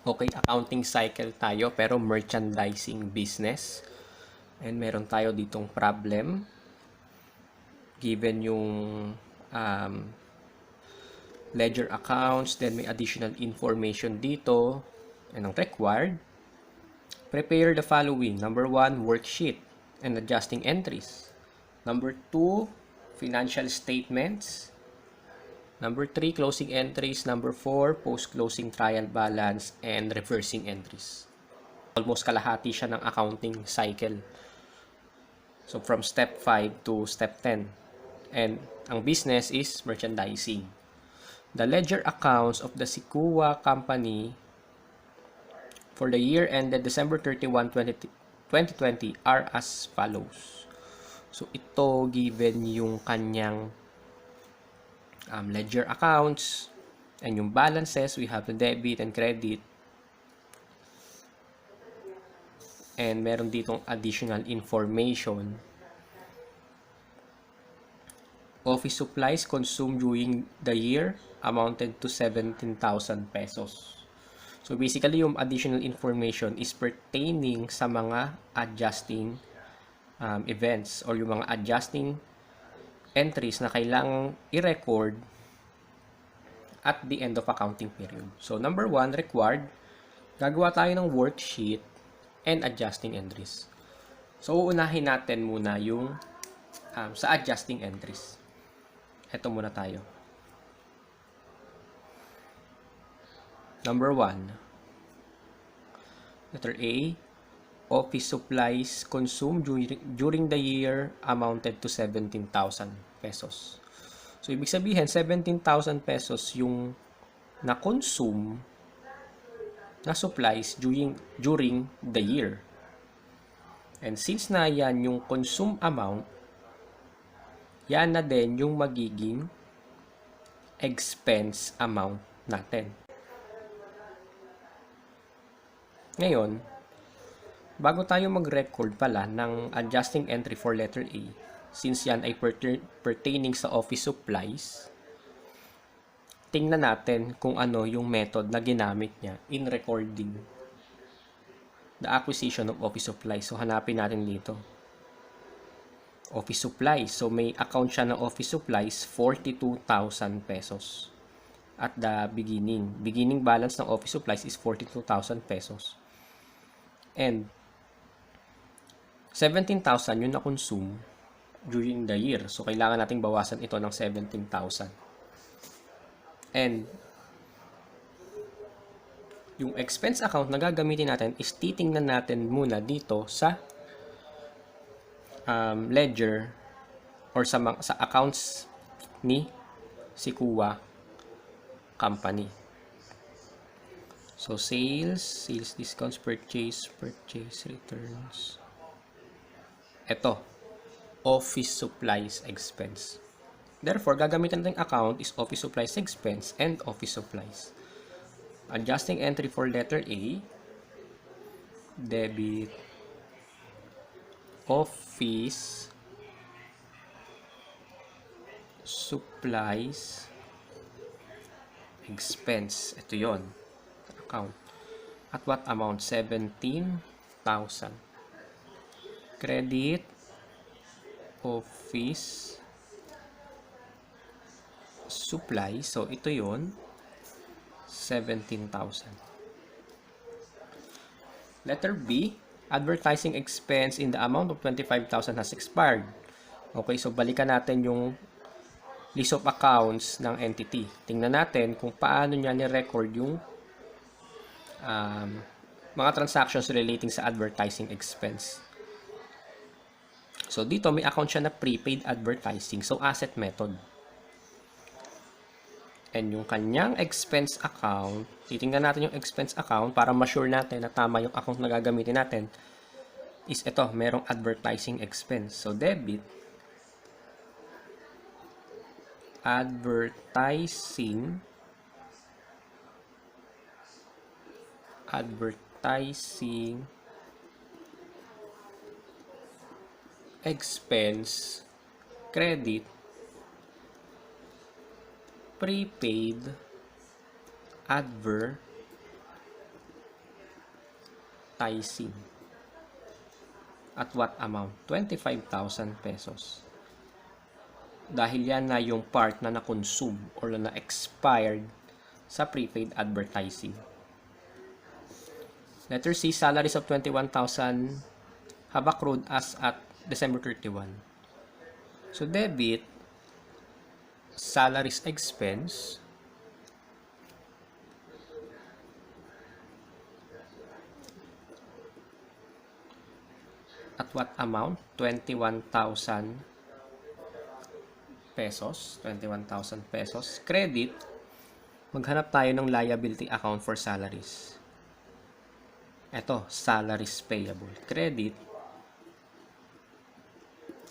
Okay, accounting cycle tayo pero merchandising business. And meron tayo ditong problem. Given yung um, ledger accounts, then may additional information dito. And ang required, prepare the following. Number 1, worksheet and adjusting entries. Number 2, financial statements. Number 3, closing entries. Number 4, post-closing trial balance and reversing entries. Almost kalahati siya ng accounting cycle. So, from step 5 to step 10. And ang business is merchandising. The ledger accounts of the Sikua Company for the year ended December 31, 2020 are as follows. So, ito given yung kanyang ledger accounts and yung balances, we have the debit and credit. And meron ditong additional information. Office supplies consumed during the year amounted to 17,000 pesos. So basically, yung additional information is pertaining sa mga adjusting events or yung mga adjusting entries na kailangang i-record at the end of accounting period. So number 1, required, gagawa tayo ng worksheet and adjusting entries. So uunahin natin muna yung sa adjusting entries. Ito muna tayo. Number 1, letter A, office supplies consumed during the year amounted to 17,000 pesos. So, ibig sabihin, 17,000 pesos yung na-consume na supplies during the year. And since na yan yung consume amount, yan na din yung magiging expense amount natin. Ngayon, bago tayo mag-record pala ng adjusting entry for letter A, since yan ay pertaining sa office supplies, tingnan natin kung ano yung method na ginamit niya in recording the acquisition of office supplies. So, hanapin natin dito. Office supplies. So, may account siya ng office supplies, 42,000 pesos. At the beginning. Beginning balance ng office supplies is 42,000 pesos. And 17,000 yun na-consume during the year. So, kailangan nating bawasan ito ng 17,000. And yung expense account na gagamitin natin is titingnan natin muna dito sa ledger or sa accounts ni Sikua Company. So, sales discounts, purchase returns. Ito, office supplies expense. Therefore, gagamitin natin account is office supplies expense and office supplies. Adjusting entry for letter A, debit office supplies expense. Ito yon, account. At what amount? 17,000. Credit office supply. So, ito yon, 17,000. Letter B, advertising expense in the amount of 25,000 has expired. Okay, so balikan natin yung list of accounts ng entity. Tingnan natin kung paano niya ni-record yung mga transactions relating sa advertising expense. So, dito may account siya na prepaid advertising. So, asset method. And yung kanyang expense account, titingnan natin yung expense account para ma-sure natin na tama yung account na gagamitin natin, is ito, merong advertising expense. So, debit, advertising expense, credit, prepaid advertising. advertising. At what amount? 25,000 pesos. Dahil yan na yung part na na-consume or na expired sa prepaid advertising. Letter C, salaries of 21,000 have accrued as at December 31. So, debit, salaries expense, at what amount? 21,000 pesos. 21,000 pesos. Credit, maghanap tayo ng liability account for salaries. Ito, salaries payable. Credit,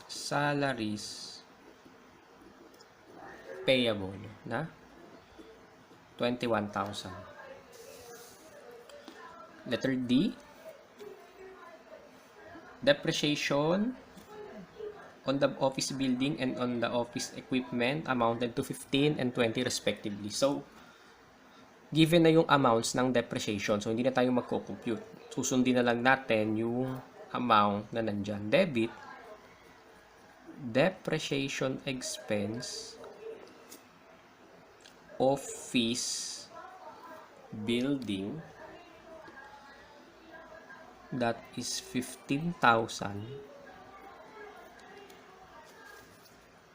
salaries payable na 21,000. Letter D, depreciation on the office building and on the office equipment amounted to 15 and 20 respectively. So, given na yung amounts ng depreciation, so hindi na tayo magko-compute. Susundin na lang natin yung amount na nandyan. Debit, depreciation expense, office building, that is 15,000.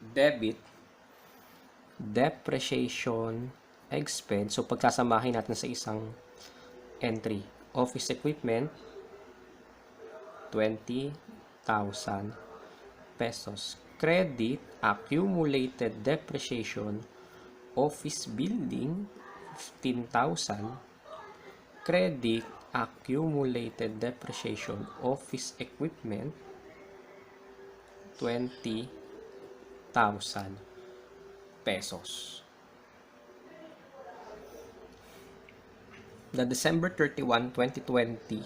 Debit, depreciation expense. So, pagkasamahin natin sa isang entry. Office equipment, 20,000 pesos. Credit, accumulated depreciation, office building, 15,000. Credit, accumulated depreciation, office equipment, 20,000 pesos. The December 31, 2020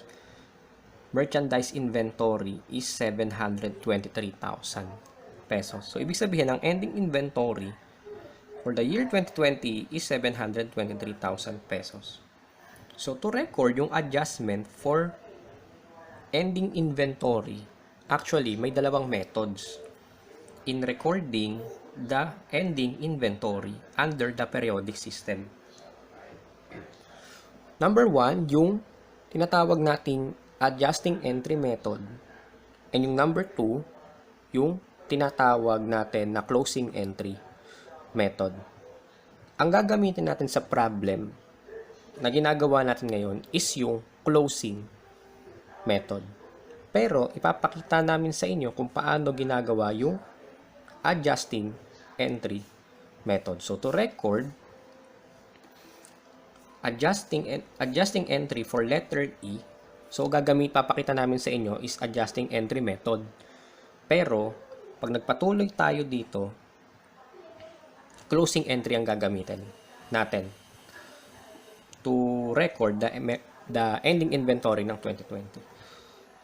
merchandise inventory is 723,000 pesos. So, ibig sabihin, ang ending inventory for the year 2020 is 723,000 pesos. So, to record yung adjustment for ending inventory, actually, may dalawang methods in recording the ending inventory under the periodic system. Number 1, yung tinatawag nating adjusting entry method. And yung number 2, yung tinatawag natin na closing entry method. Ang gagamitin natin sa problem na ginagawa natin ngayon is yung closing method. Pero ipapakita namin sa inyo kung paano ginagawa yung adjusting entry method. So, to record adjusting entry for letter E, so papakita namin sa inyo is adjusting entry method. Pero, pag nagpatuloy tayo dito, closing entry ang gagamitin natin to record the ending inventory ng 2020.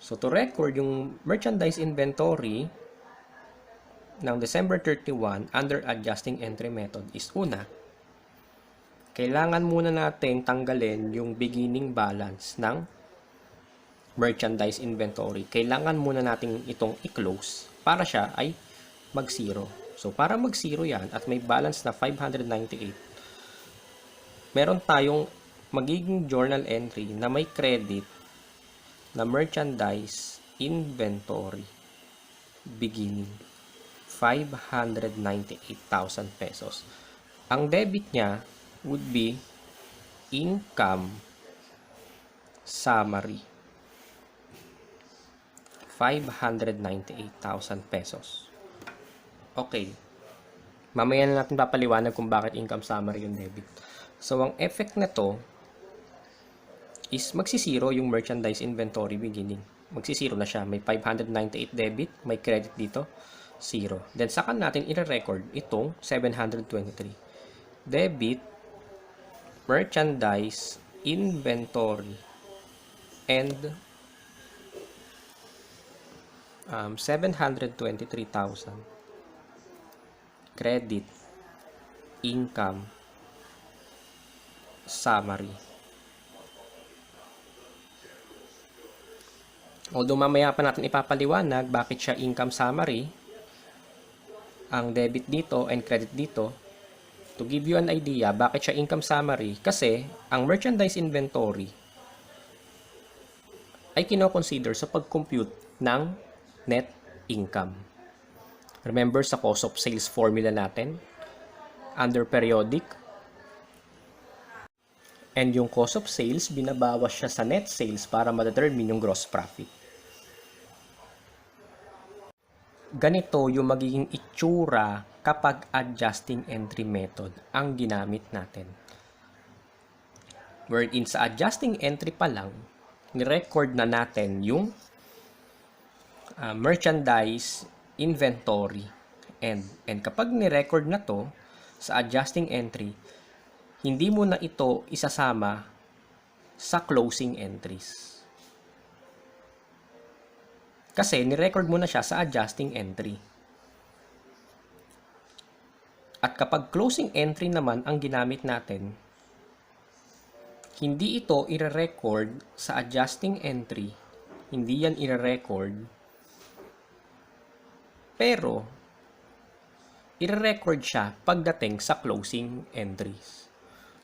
So, to record yung merchandise inventory ng December 31 under adjusting entry method is una, kailangan muna natin tanggalin yung beginning balance ng merchandise inventory. Kailangan muna natin itong i-close para siya ay mag-zero. So, para mag-zero yan at may balance na 598, meron tayong magiging journal entry na may credit na merchandise inventory beginning 598,000 pesos. Ang debit niya would be income summary 598,000 pesos. Okay. Mamaya na natin papaliwanag kung bakit income summary yung debit. So, ang effect na to is magsisiro yung merchandise inventory beginning. Magsisiro na siya. May 598 debit, may credit dito, 0. Then, saka natin i-record itong 723. Debit, merchandise inventory, and 723,000 credit income summary. Although mamaya pa natin ipapaliwanag bakit siya income summary, ang debit dito and credit dito, to give you an idea bakit siya income summary, kasi ang merchandise inventory ay kino-consider sa pag-compute ng net income. Remember sa cost of sales formula natin, under periodic, and yung cost of sales, binabawas siya sa net sales para ma-determine yung gross profit. Ganito yung magiging itsura kapag adjusting entry method ang ginamit natin. Wherein sa adjusting entry pa lang, ni-record na natin yung merchandise inventory. And kapag ni-record na to sa adjusting entry, hindi mo na ito isasama sa closing entries. Kasi ni-record mo na siya sa adjusting entry. At kapag closing entry naman ang ginamit natin, hindi ito i-record sa adjusting entry. Hindi yan i-record. Pero, i-record siya pagdating sa closing entries.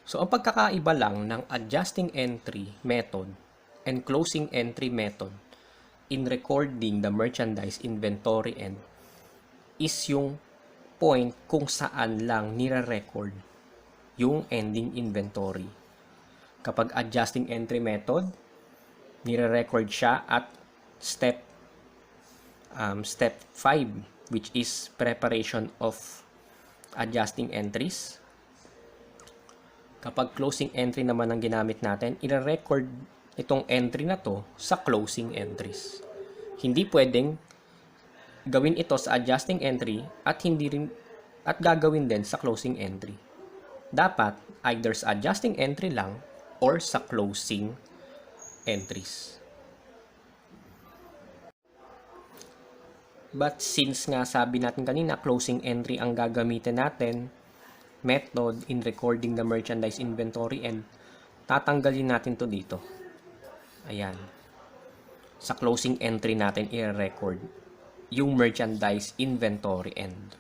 So, ang pagkakaiba lang ng adjusting entry method and closing entry method in recording the merchandise inventory end is yung point kung saan lang nire-record yung ending inventory. Kapag adjusting entry method, nire-record siya at step 5, which is preparation of adjusting entries. Kapag closing entry naman ang ginamit natin, i-record itong entry na to sa closing entries. Hindi pwedeng gawin ito sa adjusting entry at gagawin din sa closing entry. Dapat either sa adjusting entry lang or sa closing entries. But since nga sabi natin kanina, closing entry ang gagamitin natin method in recording the merchandise inventory end, tatanggalin natin to dito. Ayan. Sa closing entry natin i-record yung merchandise inventory end.